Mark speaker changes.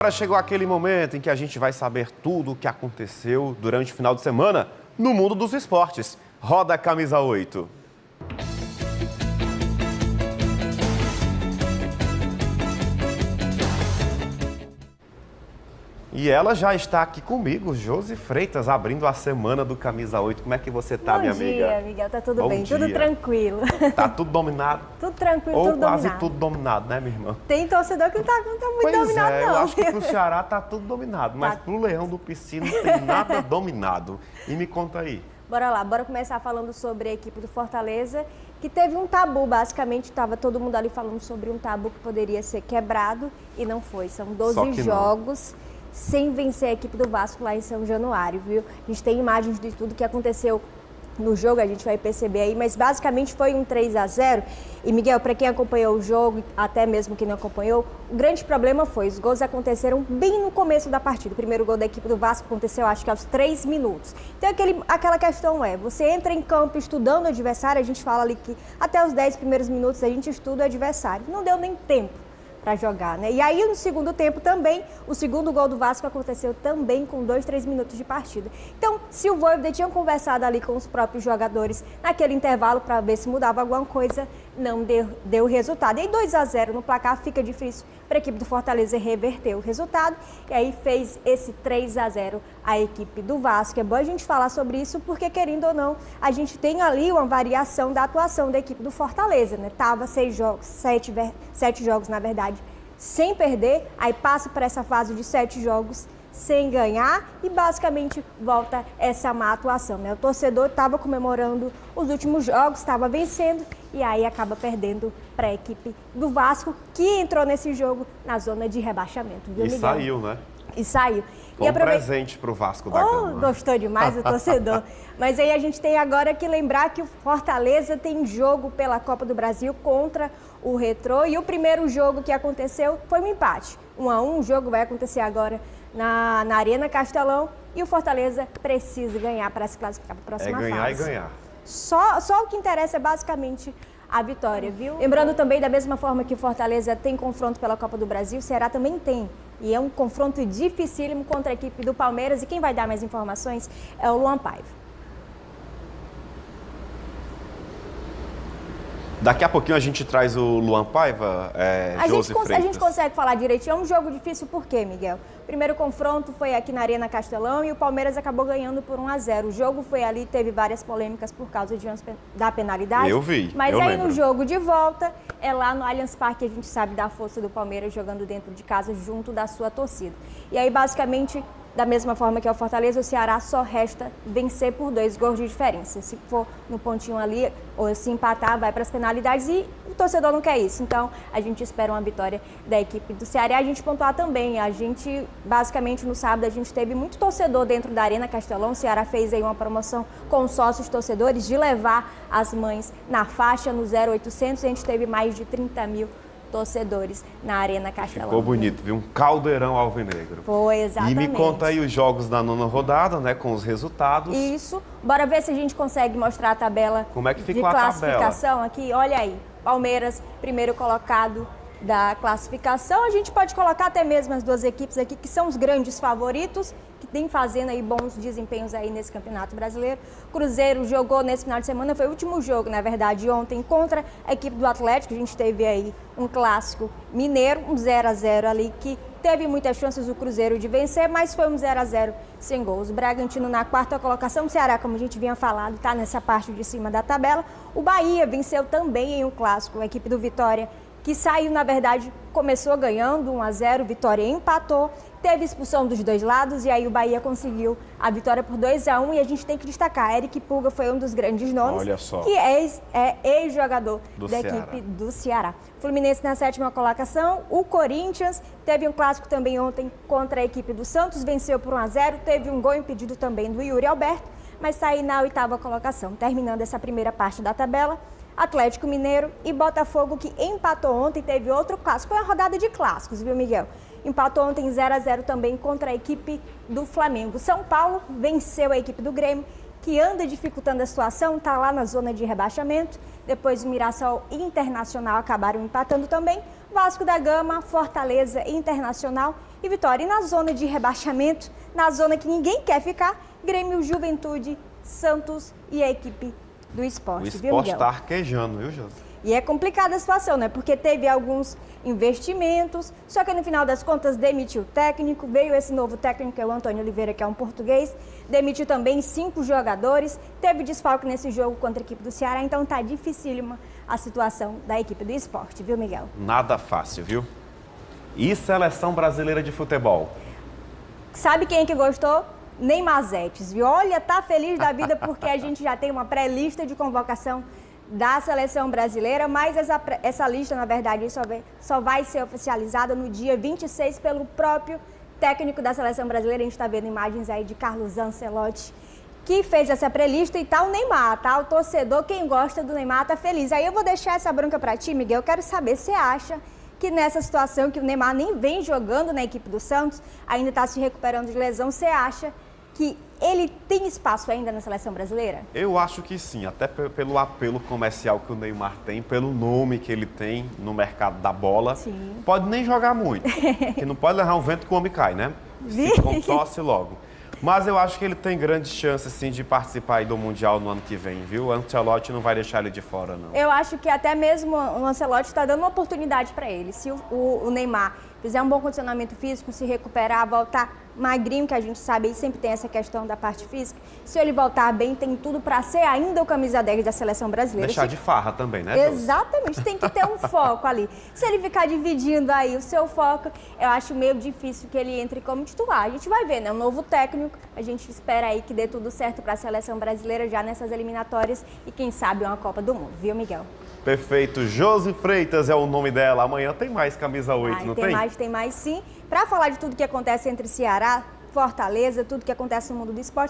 Speaker 1: Agora chegou aquele momento em que a gente vai saber tudo o que aconteceu durante o final de semana no mundo dos esportes. Roda a camisa 8. E ela já está aqui comigo, Josi Freitas, abrindo a semana do Camisa 8. Como é que você está, minha amiga?
Speaker 2: Bom dia, Miguel. Tá tudo bem,
Speaker 1: dia.
Speaker 2: tudo tranquilo.
Speaker 1: Tá tudo dominado?
Speaker 2: Tudo tranquilo,
Speaker 1: Ou
Speaker 2: tudo dominado.
Speaker 1: quase tudo dominado, né, minha irmã?
Speaker 2: Tem torcedor que não tá muito dominado, não.
Speaker 1: Eu acho que pro Ceará tá tudo dominado, mas pro Leão do Pici não tem nada dominado. E me conta aí.
Speaker 2: Bora lá, bora começar falando sobre a equipe do Fortaleza, que teve um tabu, basicamente, estava todo mundo ali falando sobre um tabu que poderia ser quebrado e não foi. São 12 jogos sem vencer a equipe do Vasco lá em São Januário, viu? A gente tem imagens de tudo que aconteceu no jogo, a gente vai perceber aí, mas basicamente foi um 3-0. E, Miguel, para quem acompanhou o jogo, até mesmo quem não acompanhou, o grande problema foi, os gols aconteceram bem no começo da partida. O primeiro gol da equipe do Vasco aconteceu, acho que aos 3 minutos. Então, aquela questão você entra em campo estudando o adversário, a gente fala ali que até os 10 primeiros minutos a gente estuda o adversário. Não deu nem tempo para jogar, né? E aí, no segundo tempo também, o segundo gol do Vasco aconteceu também com 2, 3 minutos de partida. Então, se o Vojvoda tinha conversado ali com os próprios jogadores naquele intervalo para ver se mudava alguma coisa, não deu resultado. E aí, 2-0 no placar, fica difícil para a equipe do Fortaleza reverter o resultado. E aí, fez esse 3-0 a equipe do Vasco. É bom a gente falar sobre isso, porque, querendo ou não, a gente tem ali uma variação da atuação da equipe do Fortaleza, né? Tava 6 jogos, 7 jogos, na verdade, sem perder, aí passa para essa fase de 7 jogos sem ganhar e basicamente volta essa má atuação, né? O torcedor estava comemorando os últimos jogos, estava vencendo e aí acaba perdendo para a equipe do Vasco, que entrou nesse jogo na zona de rebaixamento, viu, Miguel?
Speaker 1: E saiu, né?
Speaker 2: E saiu.
Speaker 1: Foi um presente para o Vasco da Gama.
Speaker 2: Gostou demais o torcedor. Mas aí a gente tem agora que lembrar que o Fortaleza tem jogo pela Copa do Brasil contra o Retrô. E o primeiro jogo que aconteceu foi um empate. 1-1, o jogo vai acontecer agora na Arena Castelão. E o Fortaleza precisa ganhar para se classificar para a próxima fase.
Speaker 1: É ganhar e ganhar.
Speaker 2: Só o que interessa é basicamente a vitória, viu? Lembrando também, da mesma forma que o Fortaleza tem confronto pela Copa do Brasil, o Ceará também tem. E é um confronto dificílimo contra a equipe do Palmeiras. E quem vai dar mais informações é o Luan Paiva.
Speaker 1: Daqui a pouquinho a gente traz o Luan Paiva, Josi Freitas.
Speaker 2: A gente consegue falar direitinho. É um jogo difícil por quê, Miguel? O primeiro confronto foi aqui na Arena Castelão e o Palmeiras acabou ganhando por 1-0. O jogo foi ali, teve várias polêmicas por causa da penalidade.
Speaker 1: Eu vi,
Speaker 2: Mas
Speaker 1: eu
Speaker 2: aí
Speaker 1: lembro.
Speaker 2: No jogo de volta, é lá no Allianz Parque, a gente sabe da força do Palmeiras jogando dentro de casa junto da sua torcida. E aí, basicamente, da mesma forma que é o Fortaleza, o Ceará só resta vencer por 2 gols de diferença. Se for no pontinho ali, ou se empatar, vai para as penalidades e o torcedor não quer isso. Então, a gente espera uma vitória da equipe do Ceará. E a gente pontuar também, basicamente, no sábado, a gente teve muito torcedor dentro da Arena Castelão. O Ceará fez aí uma promoção com os sócios torcedores de levar as mães na faixa, no 0800. A gente teve mais de 30 mil torcedores na Arena Castelão.
Speaker 1: Ficou bonito, viu? Um caldeirão alvinegro.
Speaker 2: Foi, exatamente.
Speaker 1: E me conta aí os jogos da 9ª rodada, né? Com os resultados.
Speaker 2: Isso. Bora ver se a gente consegue mostrar a tabela
Speaker 1: Como é que ficou
Speaker 2: de
Speaker 1: a
Speaker 2: classificação
Speaker 1: tabela?
Speaker 2: Aqui. Olha aí, Palmeiras, primeiro colocado da classificação. A gente pode colocar até mesmo as duas equipes aqui, que são os grandes favoritos, que tem fazendo aí bons desempenhos aí nesse Campeonato Brasileiro. Cruzeiro jogou nesse final de semana, foi o último jogo, na verdade, ontem, contra a equipe do Atlético. A gente teve aí um clássico mineiro, um 0-0 ali, que teve muitas chances o Cruzeiro de vencer, mas foi um 0-0 sem gols. O Bragantino na 4ª colocação, o Ceará, como a gente vinha falando, está nessa parte de cima da tabela. O Bahia venceu também em um clássico, a equipe do Vitória, que saiu, na verdade, começou ganhando 1-0, Vitória empatou, teve expulsão dos dois lados e aí o Bahia conseguiu a vitória por 2-1 e a gente tem que destacar, Eric Pulga foi um dos grandes nomes,
Speaker 1: olha só,
Speaker 2: que é ex-jogador da
Speaker 1: Ceará.
Speaker 2: Equipe do Ceará. Fluminense na 7ª colocação, o Corinthians teve um clássico também ontem contra a equipe do Santos, venceu por 1-0, teve um gol impedido também do Yuri Alberto, mas está aí na 8ª colocação, terminando essa primeira parte da tabela. Atlético Mineiro e Botafogo, que empatou ontem, teve outro clássico. Foi uma rodada de clássicos, viu, Miguel? Empatou ontem 0-0 também contra a equipe do Flamengo. São Paulo venceu a equipe do Grêmio, que anda dificultando a situação, está lá na zona de rebaixamento. Depois o Mirassol e Internacional acabaram empatando também. Vasco da Gama, Fortaleza e Internacional e Vitória. E na zona de rebaixamento, na zona que ninguém quer ficar, Grêmio, Juventude, Santos e a equipe do Sport.
Speaker 1: O
Speaker 2: viu,
Speaker 1: Sport
Speaker 2: Miguel?
Speaker 1: está arquejando, viu, Josi?
Speaker 2: E é complicada a situação, né? Porque teve alguns investimentos, só que no final das contas demitiu o técnico, veio esse novo técnico, que é o Antônio Oliveira, que é um português, demitiu também 5 jogadores, teve desfalque nesse jogo contra a equipe do Ceará, então tá dificílima a situação da equipe do Sport, viu, Miguel?
Speaker 1: Nada fácil, viu? E seleção brasileira de futebol?
Speaker 2: Sabe quem é que gostou? Neymarzetes, viu? Olha, tá feliz da vida porque a gente já tem uma pré-lista de convocação da seleção brasileira, mas essa lista, na verdade, só vai ser oficializada no dia 26 pelo próprio técnico da seleção brasileira. A gente está vendo imagens aí de Carlos Ancelotti, que fez essa pré-lista, e tá o Neymar, tá? O torcedor, quem gosta do Neymar, tá feliz. Aí eu vou deixar essa bronca para ti, Miguel. Eu quero saber, você acha que nessa situação que o Neymar nem vem jogando na equipe do Santos, ainda está se recuperando de lesão, você acha que ele tem espaço ainda na seleção brasileira?
Speaker 1: Eu acho que sim, até pelo apelo comercial que o Neymar tem, pelo nome que ele tem no mercado da bola.
Speaker 2: Sim.
Speaker 1: Pode nem jogar muito, porque não pode levar um vento que o homem cai, né? Se contorce logo. Mas eu acho que ele tem grandes chances, sim, de participar aí do Mundial no ano que vem, viu? O Ancelotti não vai deixar ele de fora, não.
Speaker 2: Eu acho que até mesmo o Ancelotti está dando uma oportunidade para ele. Se o Neymar fizer um bom condicionamento físico, se recuperar, voltar magrinho, que a gente sabe, aí sempre tem essa questão da parte física. Se ele voltar bem, tem tudo para ser ainda o camisa 10 da seleção brasileira.
Speaker 1: Deixar de farra também, né, Josi?
Speaker 2: Exatamente, tem que ter um foco ali. Se ele ficar dividindo aí o seu foco, eu acho meio difícil que ele entre como titular. A gente vai ver, né? Um novo técnico, a gente espera aí que dê tudo certo para a seleção brasileira já nessas eliminatórias e quem sabe uma Copa do Mundo, viu, Miguel?
Speaker 1: Perfeito. Josi Freitas é o nome dela. Amanhã tem mais camisa 8, não tem?
Speaker 2: Tem mais sim. Para falar de tudo que acontece entre Ceará, Fortaleza, tudo que acontece no mundo do esporte,